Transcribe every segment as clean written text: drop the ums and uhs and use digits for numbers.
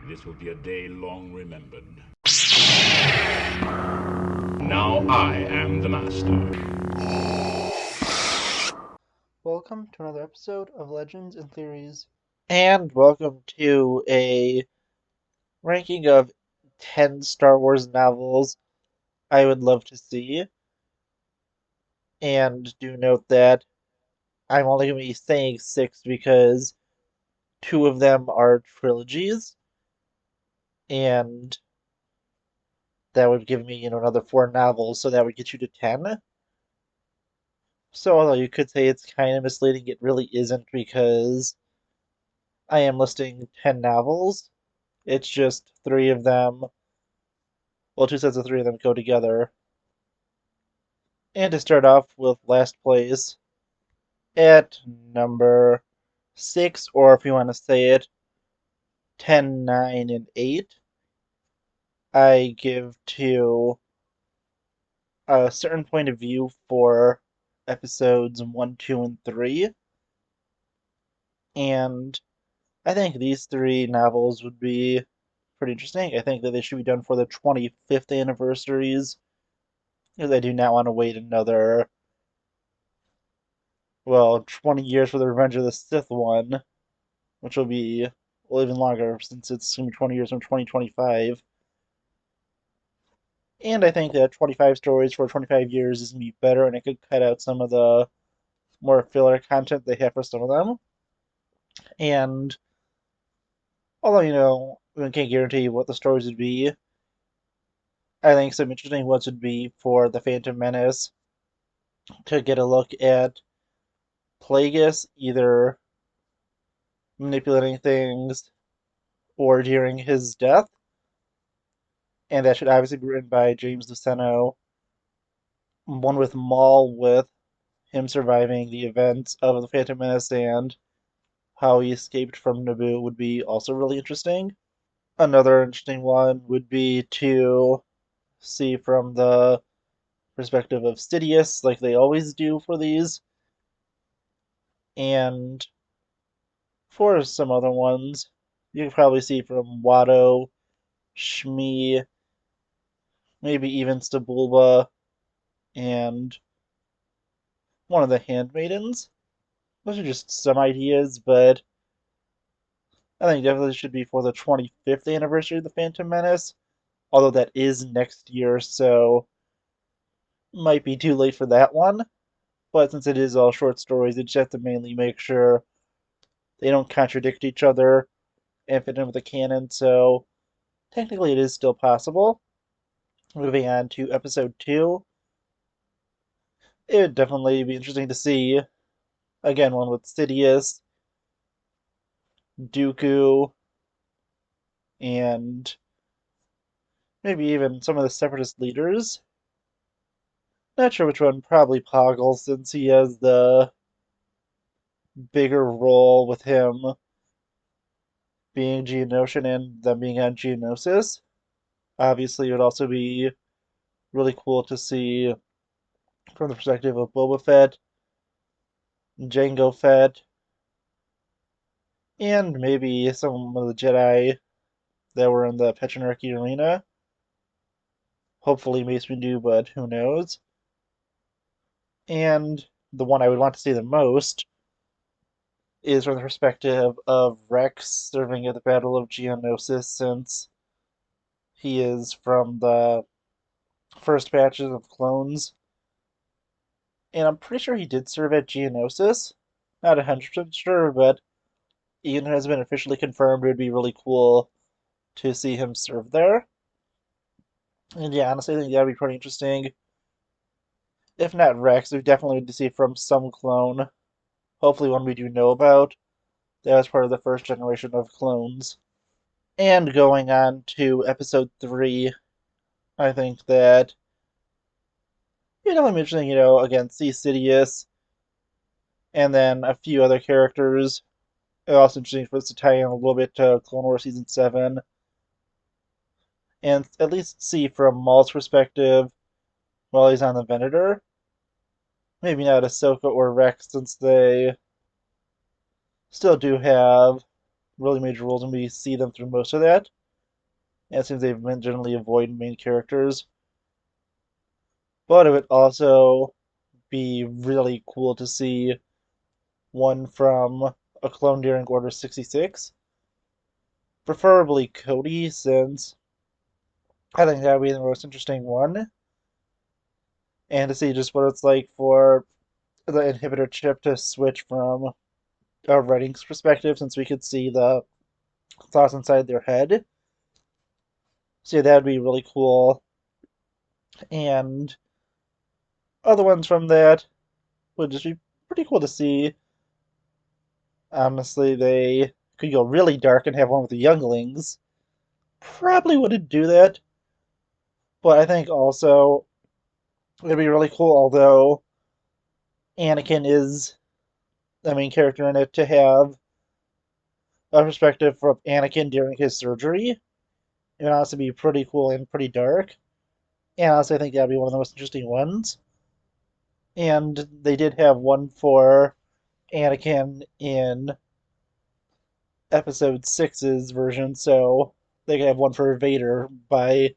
This will be a day long remembered. Now I am the master. Welcome to another episode of Legends and Theories. And welcome to a ranking of 10 Star Wars novels I would love to see. And do note that I'm only going to be saying 6 because 2 of them are trilogies, and that would give me, another 4 novels, so that would get you to 10. So although you could say it's kind of misleading, it really isn't because I am listing 10 novels. It's just 3 of them, well, 2 sets of 3 of them go together. And to start off with last place at number 6, or if you want to say it, 10, 9, and 8, I give to a certain point of view for episodes 1, 2, and 3. And I think these 3 novels would be pretty interesting. I think that they should be done for the 25th anniversaries, because I do not want to wait another, 20 years for the Revenge of the Sith one, which will be, well, even longer since it's going to be 20 years from 2025. And I think that 25 stories for 25 years is going to be better, and it could cut out some of the more filler content they have for some of them. And although, we can't guarantee what the stories would be, I think some interesting ones would be for The Phantom Menace to get a look at Plagueis either manipulating things or during his death. And that should obviously be written by James Luceno. One with Maul, with him surviving the events of The Phantom Menace and how he escaped from Naboo would be also really interesting. Another interesting one would be to see from the perspective of Sidious, like they always do for these. And for some other ones, you can probably see from Watto, Shmi, maybe even Stabulba, and one of the handmaidens. Those are just some ideas, but I think definitely should be for the 25th anniversary of the Phantom Menace, although that is next year, so might be too late for that one. But since it is all short stories, they just have to mainly make sure they don't contradict each other and fit in with the canon, so technically it is still possible. Moving on to episode 2, it would definitely be interesting to see, again, one with Sidious, Dooku, and maybe even some of the Separatist leaders. Not sure which one, probably Poggle, since he has the bigger role with him being Geonosian and them being on Geonosis. Obviously, it would also be really cool to see from the perspective of Boba Fett, Jango Fett, and maybe some of the Jedi that were in the Petronarchy arena. Hopefully Mace Windu, but who knows. And the one I would want to see the most is from the perspective of Rex serving at the Battle of Geonosis, since he is from the first batches of clones. And I'm pretty sure he did serve at Geonosis. Not 100% sure, but even has been officially confirmed. It would be really cool to see him serve there. And yeah, honestly, I think that would be pretty interesting. If not Rex, we definitely need to see from some clone. Hopefully, one we do know about. That was part of the first generation of clones. And going on to episode 3, I think that I'm interesting, again, see Sidious and then a few other characters. It's also interesting for us to tie in a little bit to Clone Wars Season 7 and at least see from Maul's perspective while he's on the Venator. Maybe not Ahsoka or Rex, since they still do have really major roles, and we see them through most of that. And it seems they've been generally avoid main characters. But it would also be really cool to see one from a clone during Order 66. Preferably Cody, since I think that would be the most interesting one. And to see just what it's like for the inhibitor chip to switch from a writing's perspective, since we could see the thoughts inside their head. So yeah, that would be really cool. And other ones from that would just be pretty cool to see. Honestly, they could go really dark and have one with the younglings. Probably wouldn't do that, but I think also it'd be really cool, although Anakin is the main character in it, to have a perspective from Anakin during his surgery. It would honestly be pretty cool and pretty dark. And honestly, I think that'd be one of the most interesting ones. And they did have one for Anakin in episode six's version, so they could have one for Vader by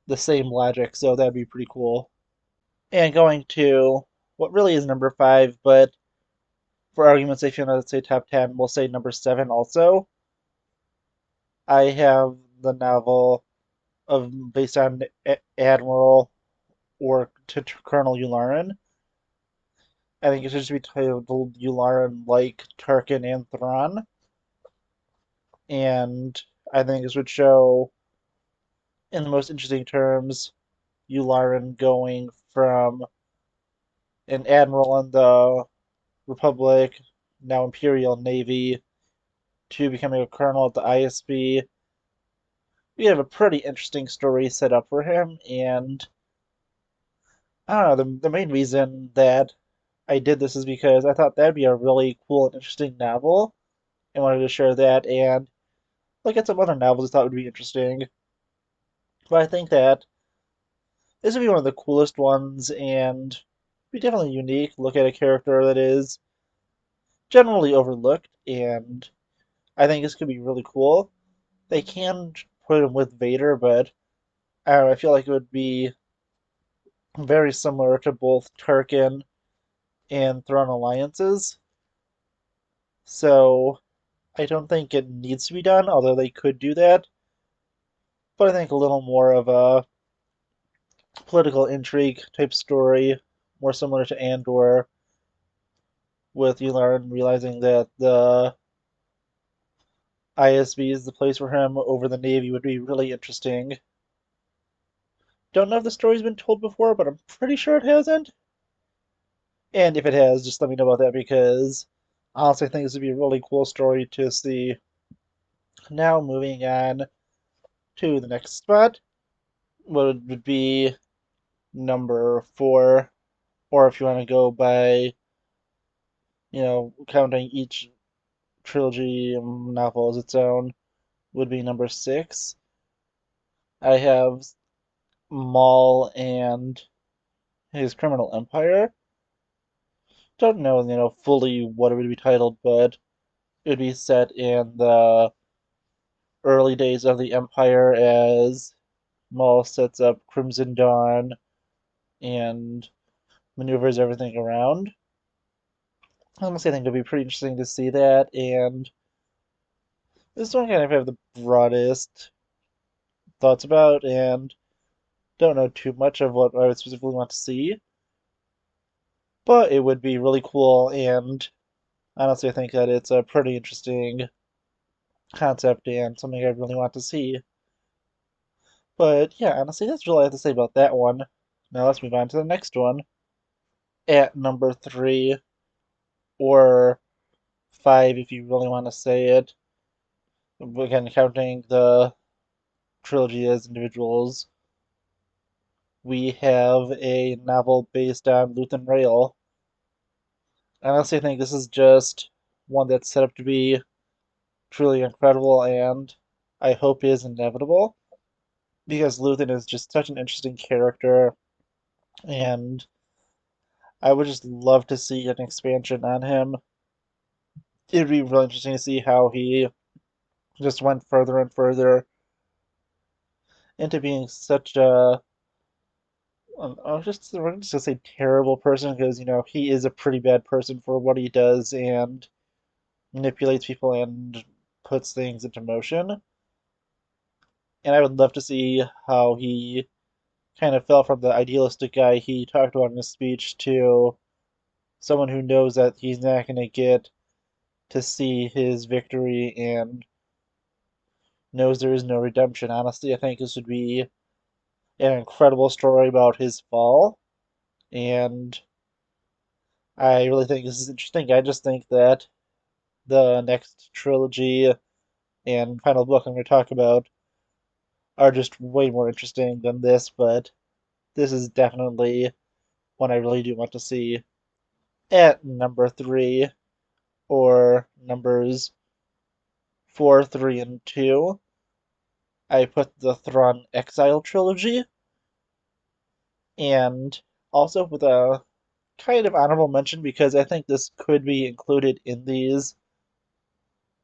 the same logic, so that'd be pretty cool. And going to what really is number five, but for argument's sake, if you want to say top 10, we'll say number seven also. I have the novel of based on Admiral or Colonel Yularen. I think it should just be titled Yularen like Tarkin and Thrawn. And I think this would show, in the most interesting terms, Yularen going from an admiral in the Republic, now Imperial Navy, to becoming a colonel at the ISB. We have a pretty interesting story set up for him, and I don't know, the main reason that I did this is because I thought that'd be a really cool and interesting novel. I wanted to share that and look at some other novels I thought would be interesting. But I think that this would be one of the coolest ones and be definitely unique. Look at a character that is generally overlooked, and I think this could be really cool. They can put him with Vader, but I don't know, I feel like it would be very similar to both Tarkin and Thrawn alliances. So I don't think it needs to be done, although they could do that. But I think a little more of a political intrigue type story, more similar to Andor, with Yularen realizing that the ISB is the place for him over the Navy would be really interesting. Don't know if the story's been told before, but I'm pretty sure it hasn't. And if it has, just let me know about that because honestly, I think this would be a really cool story to see. Now, moving on to the next spot, what would be number four, or if you want to go by, counting each trilogy novel as its own, would be number six. I have Maul and his Criminal Empire. Don't know, fully what it would be titled, but it would be set in the early days of the Empire as Maul sets up Crimson Dawn and maneuvers everything around. Honestly, I think it'd be pretty interesting to see that, and this one kind of have the broadest thoughts about, and don't know too much of what I would specifically want to see, but it would be really cool, and honestly, I think that it's a pretty interesting concept and something I really want to see. But yeah, honestly, that's really all I have to say about that one. Now let's move on to the next one. At number three, or five if you really want to say it. Again, counting the trilogy as individuals, we have a novel based on Luthen Rael. I honestly think this is just one that's set up to be truly incredible, and I hope is inevitable because Luthen is just such an interesting character, and I would just love to see an expansion on him. it'd be really interesting to see how he just went further and further into being such a we're just gonna say terrible person because he is a pretty bad person for what he does and manipulates people and puts things into motion. And I would love to see how he kind of fell from the idealistic guy he talked about in his speech to someone who knows that he's not going to get to see his victory and knows there is no redemption. Honestly, I think this would be an incredible story about his fall, and I really think this is interesting. I just think that the next trilogy and final book I'm going to talk about are just way more interesting than this, but this is definitely one I really do want to see. At number three, or numbers four, three, and two, I put the Thrawn Exile trilogy, and also with a kind of honorable mention because I think this could be included in these,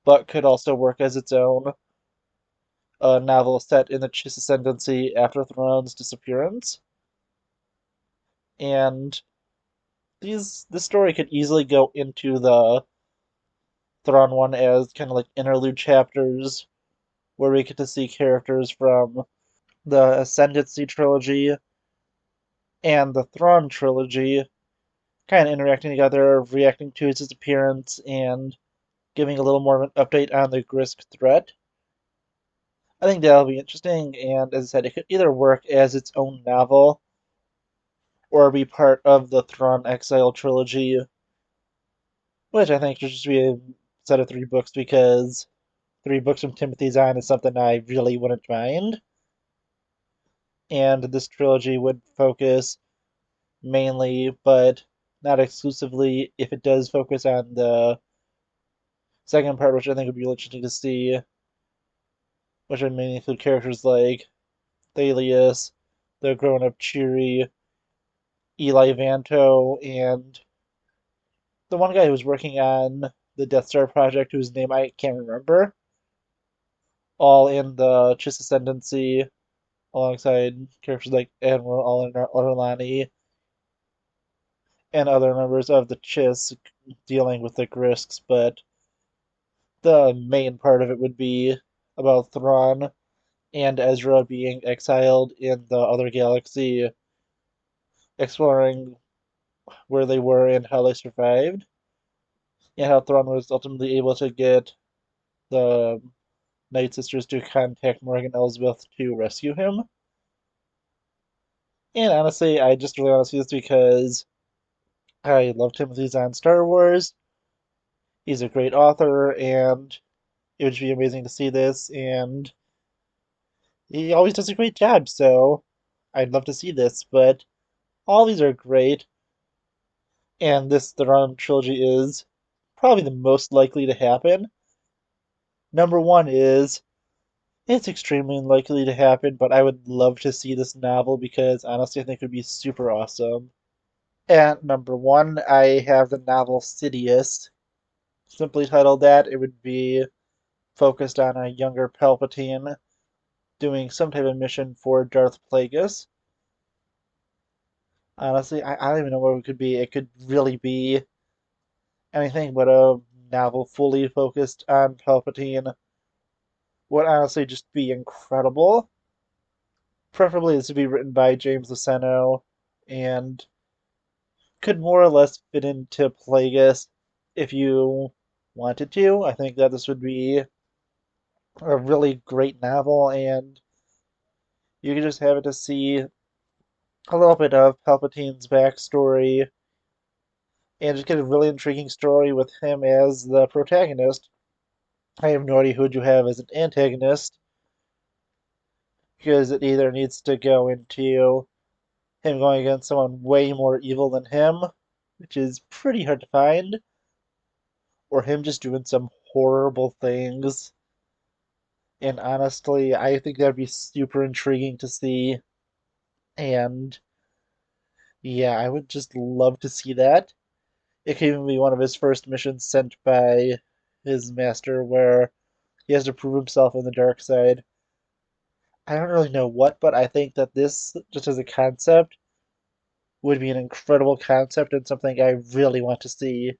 but could also work as its own novel set in the Chiss Ascendancy after Thrawn's disappearance. And this story could easily go into the Thrawn one as kind of like interlude chapters where we get to see characters from the Ascendancy trilogy and the Thrawn trilogy kind of interacting together, reacting to his disappearance, and giving a little more of an update on the Grisk threat. I think that'll be interesting, and as I said, it could either work as its own novel or be part of the Thrawn Exile trilogy, which I think should just be a set of three books because three books from Timothy Zahn is something I really wouldn't mind. And this trilogy would focus mainly, but not exclusively, if it does focus on the second part, which I think would be interesting to see, which would mainly include characters like Thalius, the grown-up Cheery, Eli Vanto, and the one guy who was working on the Death Star project, whose name I can't remember, all in the Chiss Ascendancy, alongside characters like Admiral Orlani and other members of the Chiss dealing with the Grisks, but the main part of it would be about Thrawn and Ezra being exiled in the other galaxy, exploring where they were and how they survived, and how Thrawn was ultimately able to get the Night Sisters to contact Morgan Elsbeth to rescue him. And honestly, I just really want to see this because I love Timothy Zahn Star Wars. He's a great author, and it would be amazing to see this, and he always does a great job, so I'd love to see this, but all these are great, and this The Ron trilogy is probably the most likely to happen. Number one is it's extremely unlikely to happen, but I would love to see this novel because honestly I think it would be super awesome. At number one, I have the novel Sidious. Simply titled that, it would be focused on a younger Palpatine doing some type of mission for Darth Plagueis. Honestly, I don't even know what it could be. It could really be anything but a novel fully focused on Palpatine. Would honestly just be incredible. Preferably this would be written by James Luceno and could more or less fit into Plagueis if you wanted to. I think that this would be a really great novel and you could just have it to see a little bit of Palpatine's backstory and just get a really intriguing story with him as the protagonist. I have no idea who you have as an antagonist because it either needs to go into him going against someone way more evil than him, which is pretty hard to find, or him just doing some horrible things. And honestly, I think that'd be super intriguing to see. And yeah, I would just love to see that. It could even be one of his first missions sent by his master, where he has to prove himself on the dark side. I don't really know what, but I think that this, just as a concept, would be an incredible concept and something I really want to see.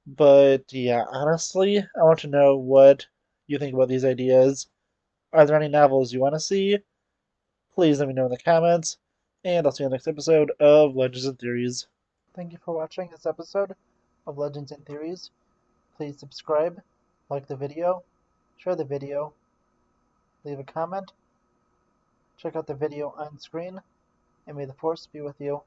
But yeah, honestly, I want to know what you think about these ideas. Are there any novels you want to see? Please let me know in the comments, and I'll see you in the next episode of Legends and Theories. Thank you for watching this episode of Legends and Theories. Please subscribe, like the video, share the video, leave a comment, check out the video on screen, and may the Force be with you.